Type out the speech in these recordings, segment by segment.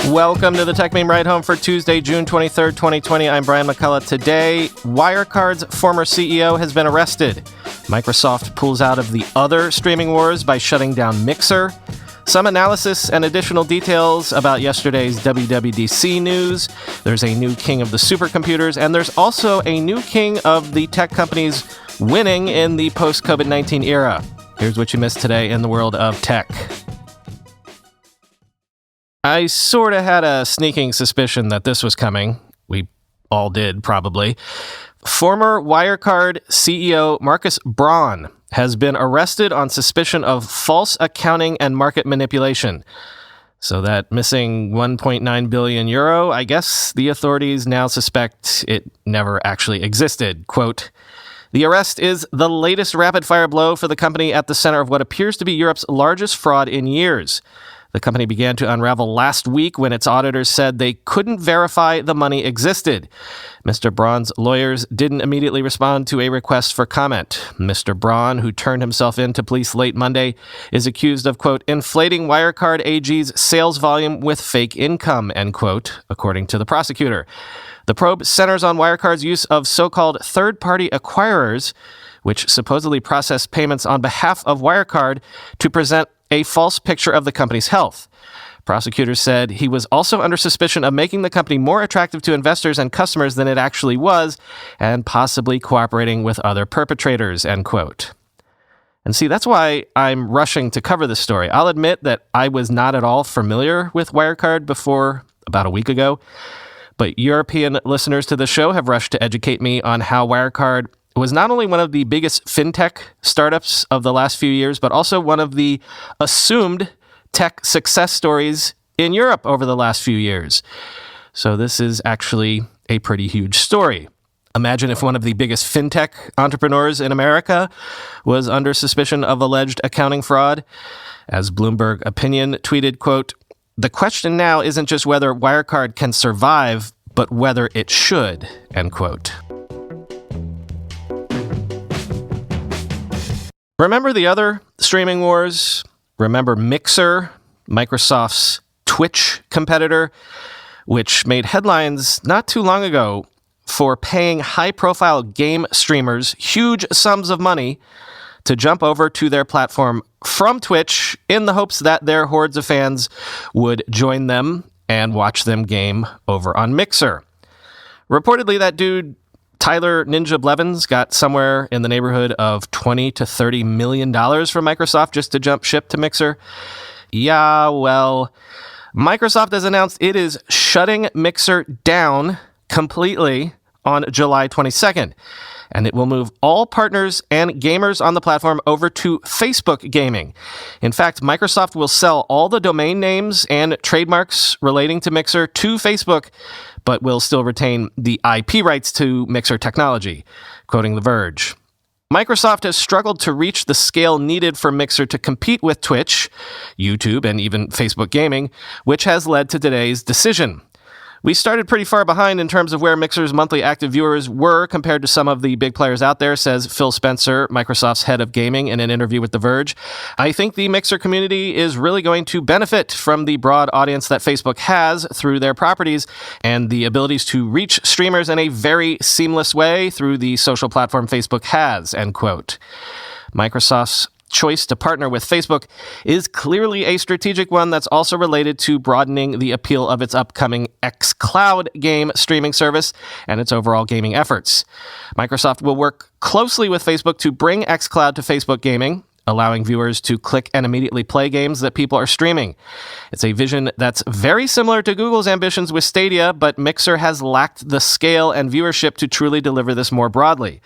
Welcome to the Tech Meme Ride Home for Tuesday, June 23rd, 2020. I'm Brian McCullough. Today, Wirecard's former CEO has been arrested. Microsoft pulls out of the other streaming wars by shutting down Mixer. Some analysis and additional details about yesterday's WWDC news. There's a new king of the supercomputers, and there's also a new king of the tech companies winning in the post-COVID-19 era. Here's what you missed today in the world of tech. I sort of had a sneaking suspicion that this was coming. We all did, probably. Former Wirecard CEO Markus Braun has been arrested on suspicion of false accounting and market manipulation. So that missing 1.9 billion euro, I guess the authorities now suspect it never actually existed. Quote, "The arrest is the latest rapid-fire blow for the company at the center of what appears to be Europe's largest fraud in years. The company began to unravel last week when its auditors said they couldn't verify the money existed. Mr. Braun's lawyers didn't immediately respond to a request for comment. Mr. Braun, who turned himself in to police late Monday, is accused of, quote, inflating Wirecard AG's sales volume with fake income, end quote, according to the prosecutor. The probe centers on Wirecard's use of so-called third-party acquirers, which supposedly process payments on behalf of Wirecard to present a false picture of the company's health. Prosecutors said he was also under suspicion of making the company more attractive to investors and customers than it actually was, and possibly cooperating with other perpetrators, end quote. And see, that's why I'm rushing to cover this story. I'll admit that I was not at all familiar with Wirecard before about a week ago, but European listeners to the show have rushed to educate me on how Wirecard was not only one of the biggest fintech startups of the last few years, but also one of the assumed tech success stories in Europe over the last few years. So this is actually a pretty huge story. Imagine if one of the biggest fintech entrepreneurs in America was under suspicion of alleged accounting fraud. As Bloomberg Opinion tweeted, quote, "The question now isn't just whether Wirecard can survive, but whether it should," end quote. Remember the other streaming wars? Remember Mixer, Microsoft's Twitch competitor, which made headlines not too long ago for paying high-profile game streamers huge sums of money to jump over to their platform from Twitch in the hopes that their hordes of fans would join them and watch them game over on Mixer. Reportedly, that dude Tyler Ninja Blevins got somewhere in the neighborhood of $20 to $30 million from Microsoft just to jump ship to Mixer. Yeah, well, Microsoft has announced it is shutting Mixer down completely on July 22nd, and it will move all partners and gamers on the platform over to Facebook Gaming. In fact, Microsoft will sell all the domain names and trademarks relating to Mixer to Facebook, but will still retain the IP rights to Mixer technology, quoting The Verge. Microsoft has struggled to reach the scale needed for Mixer to compete with Twitch, YouTube, and even Facebook Gaming, which has led to today's decision. We started pretty far behind in terms of where Mixer's monthly active viewers were compared to some of the big players out there, says Phil Spencer, Microsoft's head of gaming, in an interview with The Verge. I think the Mixer community is really going to benefit from the broad audience that Facebook has through their properties and the abilities to reach streamers in a very seamless way through the social platform Facebook has, end quote. Microsoft's choice to partner with Facebook is clearly a strategic one that's also related to broadening the appeal of its upcoming xCloud game streaming service and its overall gaming efforts. Microsoft will work closely with Facebook to bring xCloud to Facebook Gaming, allowing viewers to click and immediately play games that people are streaming. It's a vision that's very similar to Google's ambitions with Stadia, but Mixer has lacked the scale and viewership to truly deliver this more broadly.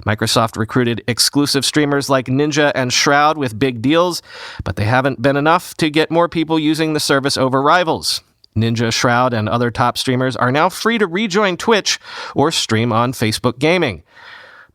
Microsoft recruited exclusive streamers like Ninja and Shroud with big deals, but they haven't been enough to get more people using the service over rivals. Ninja, Shroud, and other top streamers are now free to rejoin Twitch or stream on Facebook Gaming.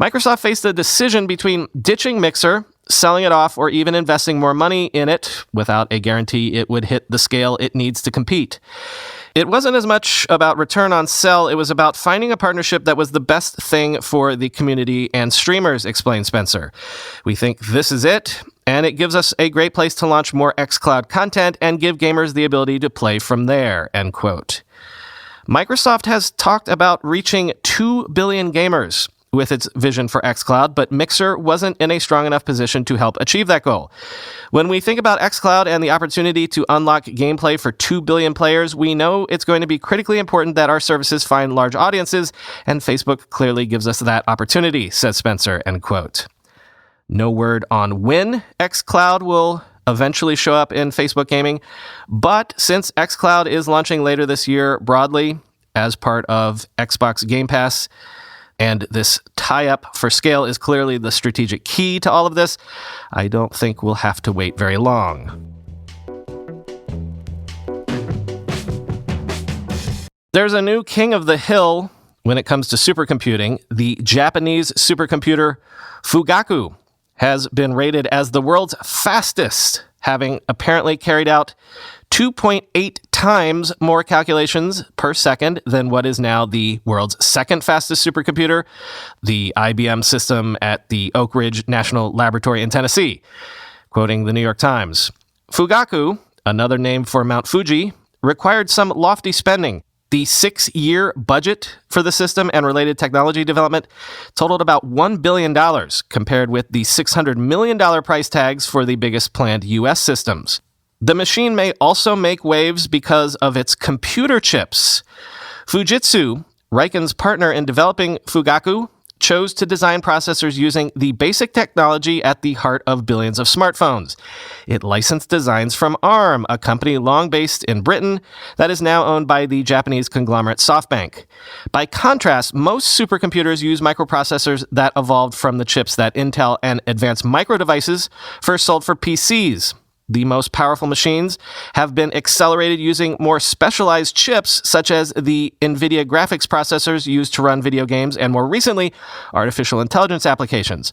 Microsoft faced a decision between ditching Mixer, selling it off, or even investing more money in it without a guarantee it would hit the scale it needs to compete. It wasn't as much about return on sell, it was about finding a partnership that was the best thing for the community and streamers, explained Spencer. We think this is it. and it gives us a great place to launch more xCloud content and give gamers the ability to play from there, end quote. Microsoft has talked about reaching 2 billion gamers with its vision for xCloud, but Mixer wasn't in a strong enough position to help achieve that goal. When we think about xCloud and the opportunity to unlock gameplay for 2 billion players, we know it's going to be critically important that our services find large audiences, and Facebook clearly gives us that opportunity, says Spencer, end quote. No word on when xCloud will eventually show up in Facebook gaming, but since xCloud is launching later this year broadly as part of Xbox Game Pass, and this tie-up for scale is clearly the strategic key to all of this, I don't think we'll have to wait very long. There's a new king of the hill when it comes to supercomputing. The Japanese supercomputer Fugaku has been rated as the world's fastest, having apparently carried out 2.8 times more calculations per second than what is now the world's second fastest supercomputer, the IBM system at the Oak Ridge National Laboratory in Tennessee. Quoting the New York Times, Fugaku, another name for Mount Fuji, required some lofty spending. The 6-year budget for the system and related technology development totaled about $1 billion, compared with the $600 million price tags for the biggest planned U.S. systems. The machine may also make waves because of its computer chips. Fujitsu, Riken's partner in developing Fugaku, chose to design processors using the basic technology at the heart of billions of smartphones. It licensed designs from ARM, a company long based in Britain that is now owned by the Japanese conglomerate SoftBank. By contrast, most supercomputers use microprocessors that evolved from the chips that Intel and Advanced Micro Devices first sold for PCs. The most powerful machines have been accelerated using more specialized chips, such as the NVIDIA graphics processors used to run video games and, more recently, artificial intelligence applications.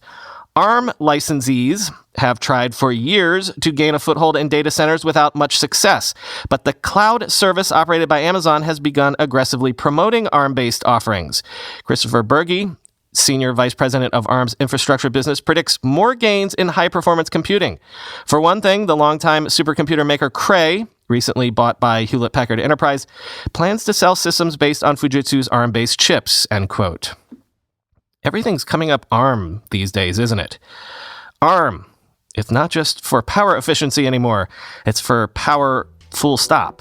ARM licensees have tried for years to gain a foothold in data centers without much success, but the cloud service operated by Amazon has begun aggressively promoting ARM-based offerings. Christopher Berge, Senior Vice President of ARM's infrastructure business, predicts more gains in high-performance computing. For one thing, the longtime supercomputer maker Cray, recently bought by Hewlett-Packard Enterprise, plans to sell systems based on Fujitsu's ARM-based chips, end quote. Everything's coming up ARM these days, isn't it? ARM. It's not just for power efficiency anymore. It's for power full stop.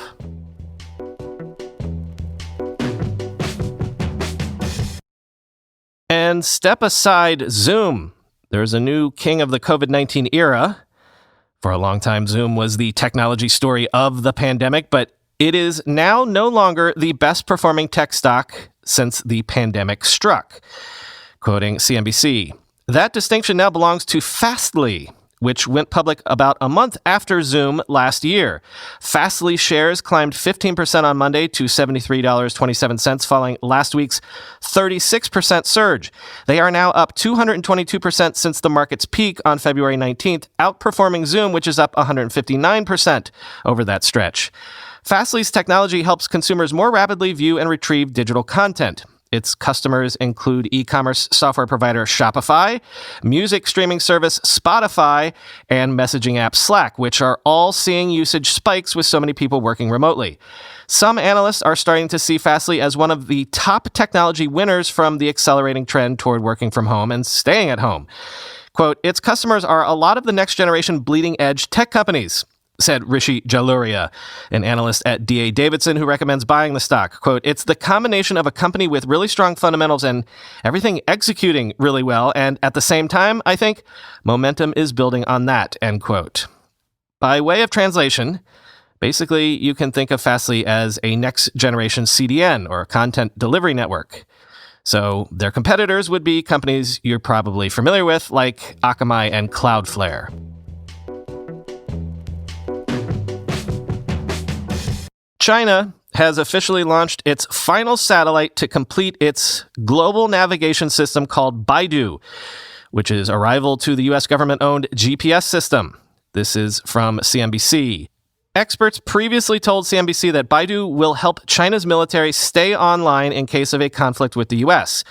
And step aside Zoom. There's a new king of the COVID-19 era. For a long time, Zoom was the technology story of the pandemic, but it is now no longer the best performing tech stock since the pandemic struck. Quoting CNBC, that distinction now belongs to Fastly, which went public about a month after Zoom last year. Fastly shares climbed 15% on Monday to $73.27, following last week's 36% surge. They are now up 222% since the market's peak on February 19th, outperforming Zoom, which is up 159% over that stretch. Fastly's technology helps consumers more rapidly view and retrieve digital content. Its customers include e-commerce software provider Shopify, music streaming service Spotify, and messaging app Slack, which are all seeing usage spikes with so many people working remotely. Some analysts are starting to see Fastly as one of the top technology winners from the accelerating trend toward working from home and staying at home. Quote, its customers are a lot of the next generation bleeding edge tech companies, said Rishi Jaluria, an analyst at D.A. Davidson who recommends buying the stock. Quote, it's the combination of a company with really strong fundamentals and everything executing really well, and at the same time, I think, momentum is building on that, end quote. By way of translation, basically, you can think of Fastly as a next-generation CDN, or content delivery network. So their competitors would be companies you're probably familiar with, like Akamai and Cloudflare. China has officially launched its final satellite to complete its global navigation system called Baidu, which is a rival to the U.S. government-owned GPS system. This is from CNBC. Experts previously told CNBC that Baidu will help China's military stay online in case of a conflict with the U.S.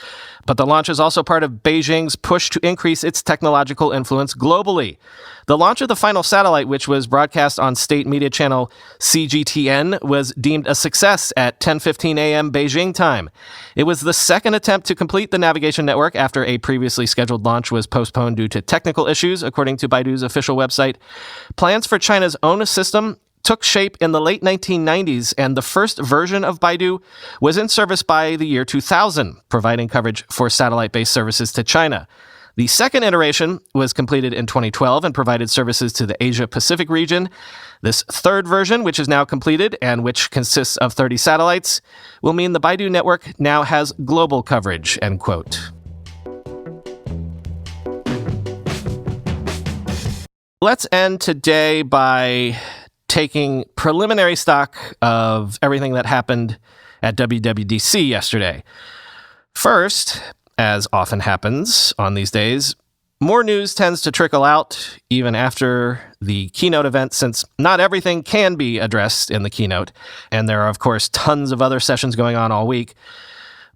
But the launch is also part of Beijing's push to increase its technological influence globally. The launch of the final satellite, which was broadcast on state media channel CGTN, was deemed a success at 10:15 a.m. Beijing time. It was the second attempt to complete the navigation network after a previously scheduled launch was postponed due to technical issues, according to Baidu's official website. Plans for China's own system took shape in the late 1990s, and the first version of Baidu was in service by the year 2000, providing coverage for satellite-based services to China. The second iteration was completed in 2012 and provided services to the Asia-Pacific region. This third version, which is now completed and which consists of 30 satellites, will mean the Baidu network now has global coverage, end quote. Let's end today by taking preliminary stock of everything that happened at WWDC yesterday. First, as often happens on these days, more news tends to trickle out even after the keynote event, since not everything can be addressed in the keynote, and there are, of course, tons of other sessions going on all week.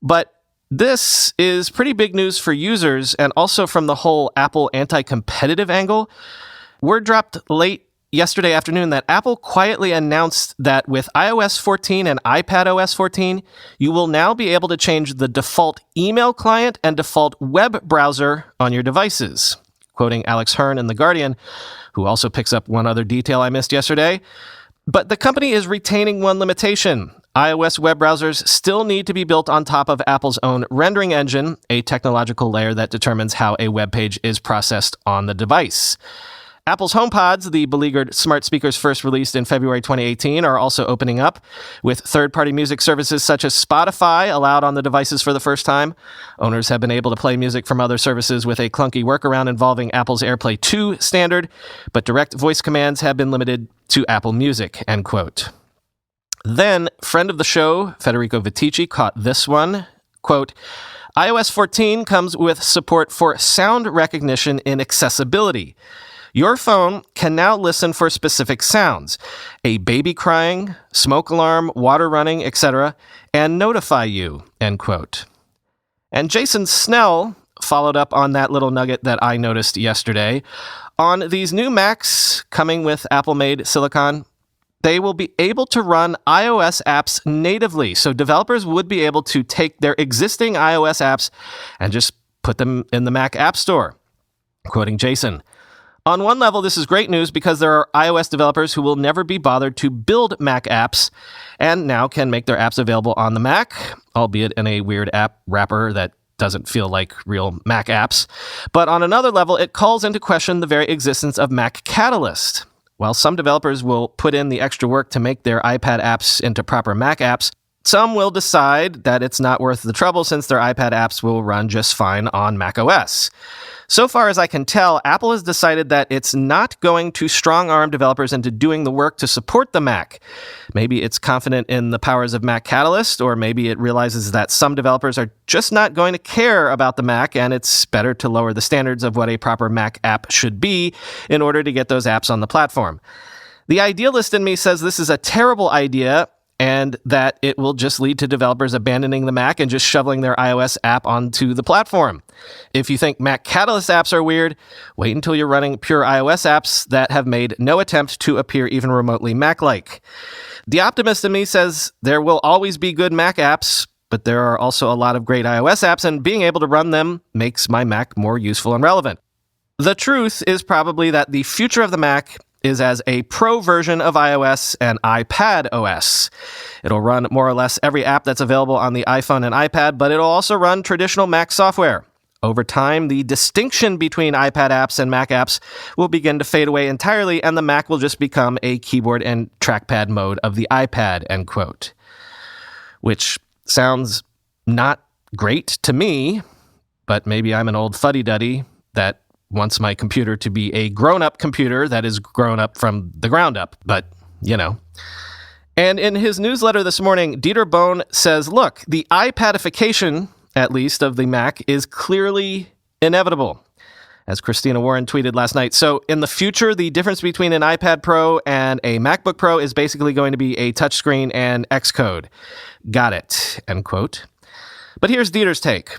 But this is pretty big news for users, and also from the whole Apple anti-competitive angle. Word dropped late yesterday afternoon that Apple quietly announced that with iOS 14 and iPadOS 14, you will now be able to change the default email client and default web browser on your devices. Quoting Alex Hearn in The Guardian, who also picks up one other detail I missed yesterday. But the company is retaining one limitation. iOS web browsers still need to be built on top of Apple's own rendering engine, a technological layer that determines how a web page is processed on the device. Apple's HomePods, the beleaguered smart speakers first released in February 2018, are also opening up, with third-party music services such as Spotify allowed on the devices for the first time. Owners have been able to play music from other services with a clunky workaround involving Apple's AirPlay 2 standard, but direct voice commands have been limited to Apple Music, end quote. Then, friend of the show, Federico Viticci, caught this one, quote, iOS 14 comes with support for sound recognition in accessibility. Your phone can now listen for specific sounds, a baby crying, smoke alarm, water running, etc., and notify you, end quote. And Jason Snell followed up on that little nugget that I noticed yesterday. On these new Macs coming with Apple-made silicon, they will be able to run iOS apps natively. So developers would be able to take their existing iOS apps and just put them in the Mac App Store. Quoting Jason, on one level, this is great news because there are iOS developers who will never be bothered to build Mac apps and now can make their apps available on the Mac, albeit in a weird app wrapper that doesn't feel like real Mac apps. But on another level, it calls into question the very existence of Mac Catalyst. While some developers will put in the extra work to make their iPad apps into proper Mac apps, some will decide that it's not worth the trouble since their iPad apps will run just fine on macOS. So far as I can tell, Apple has decided that it's not going to strong-arm developers into doing the work to support the Mac. Maybe it's confident in the powers of Mac Catalyst, or maybe it realizes that some developers are just not going to care about the Mac, and it's better to lower the standards of what a proper Mac app should be in order to get those apps on the platform. The idealist in me says this is a terrible idea, and that it will just lead to developers abandoning the Mac and just shoveling their iOS app onto the platform. If you think Mac Catalyst apps are weird, wait until you're running pure iOS apps that have made no attempt to appear even remotely Mac-like. The optimist in me says there will always be good Mac apps, but there are also a lot of great iOS apps, and being able to run them makes my Mac more useful and relevant. The truth is probably that the future of the Mac is as a pro version of iOS and iPadOS. It'll run more or less every app that's available on the iPhone and iPad, but it'll also run traditional Mac software. Over time, the distinction between iPad apps and Mac apps will begin to fade away entirely, and the Mac will just become a keyboard and trackpad mode of the iPad, end quote. Which sounds not great to me, but maybe I'm an old fuddy-duddy that wants my computer to be a grown-up computer that is grown up from the ground up, but, you know. And in his newsletter this morning, Dieter Bohn says, look, the iPadification, at least, of the Mac is clearly inevitable, as Christina Warren tweeted last night. So in the future, the difference between an iPad Pro and a MacBook Pro is basically going to be a touchscreen and Xcode. Got it, end quote. But here's Dieter's take.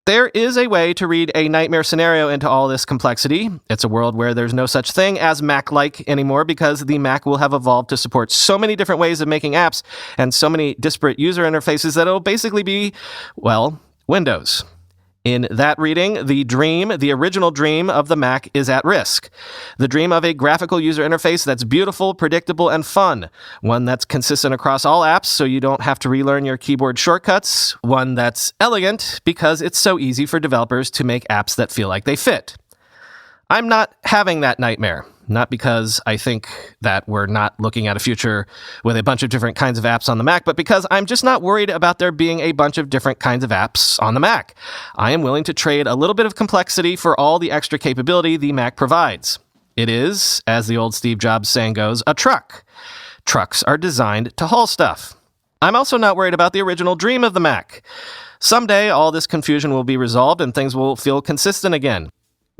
There is a way to read a nightmare scenario into all this complexity. It's a world where there's no such thing as Mac-like anymore because the Mac will have evolved to support so many different ways of making apps and so many disparate user interfaces that it'll basically be, well, Windows. In that reading, the original dream of the Mac is at risk. The dream of a graphical user interface that's beautiful, predictable, and fun. One that's consistent across all apps so you don't have to relearn your keyboard shortcuts. One that's elegant because it's so easy for developers to make apps that feel like they fit. I'm not having that nightmare. Not because I think that we're not looking at a future with a bunch of different kinds of apps on the Mac, but because I'm just not worried about there being a bunch of different kinds of apps on the Mac. I am willing to trade a little bit of complexity for all the extra capability the Mac provides. It is, as the old Steve Jobs saying goes, a truck. Trucks are designed to haul stuff. I'm also not worried about the original dream of the Mac. Someday, all this confusion will be resolved and things will feel consistent again.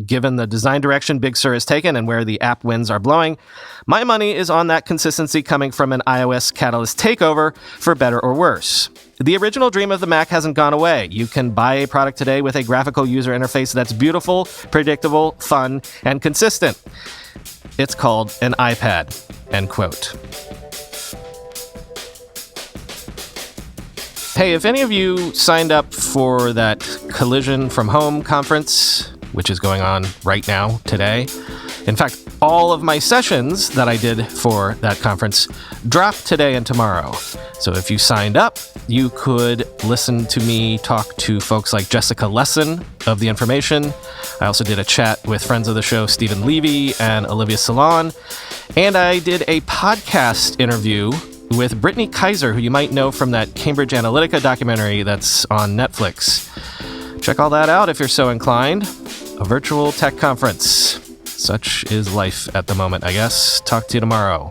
Given the design direction Big Sur has taken and where the app winds are blowing, my money is on that consistency coming from an iOS Catalyst takeover, for better or worse. The original dream of the Mac hasn't gone away. You can buy a product today with a graphical user interface that's beautiful, predictable, fun, and consistent. It's called an iPad, end quote. Hey, if any of you signed up for that Collision from Home conference, which is going on right now, today. In fact, all of my sessions that I did for that conference drop today and tomorrow. So if you signed up, you could listen to me talk to folks like Jessica Lesson of The Information. I also did a chat with friends of the show, Stephen Levy and Olivia Salon. And I did a podcast interview with Brittany Kaiser, who you might know from that Cambridge Analytica documentary that's on Netflix. Check all that out if you're so inclined. A virtual tech conference. Such is life at the moment, I guess. Talk to you tomorrow.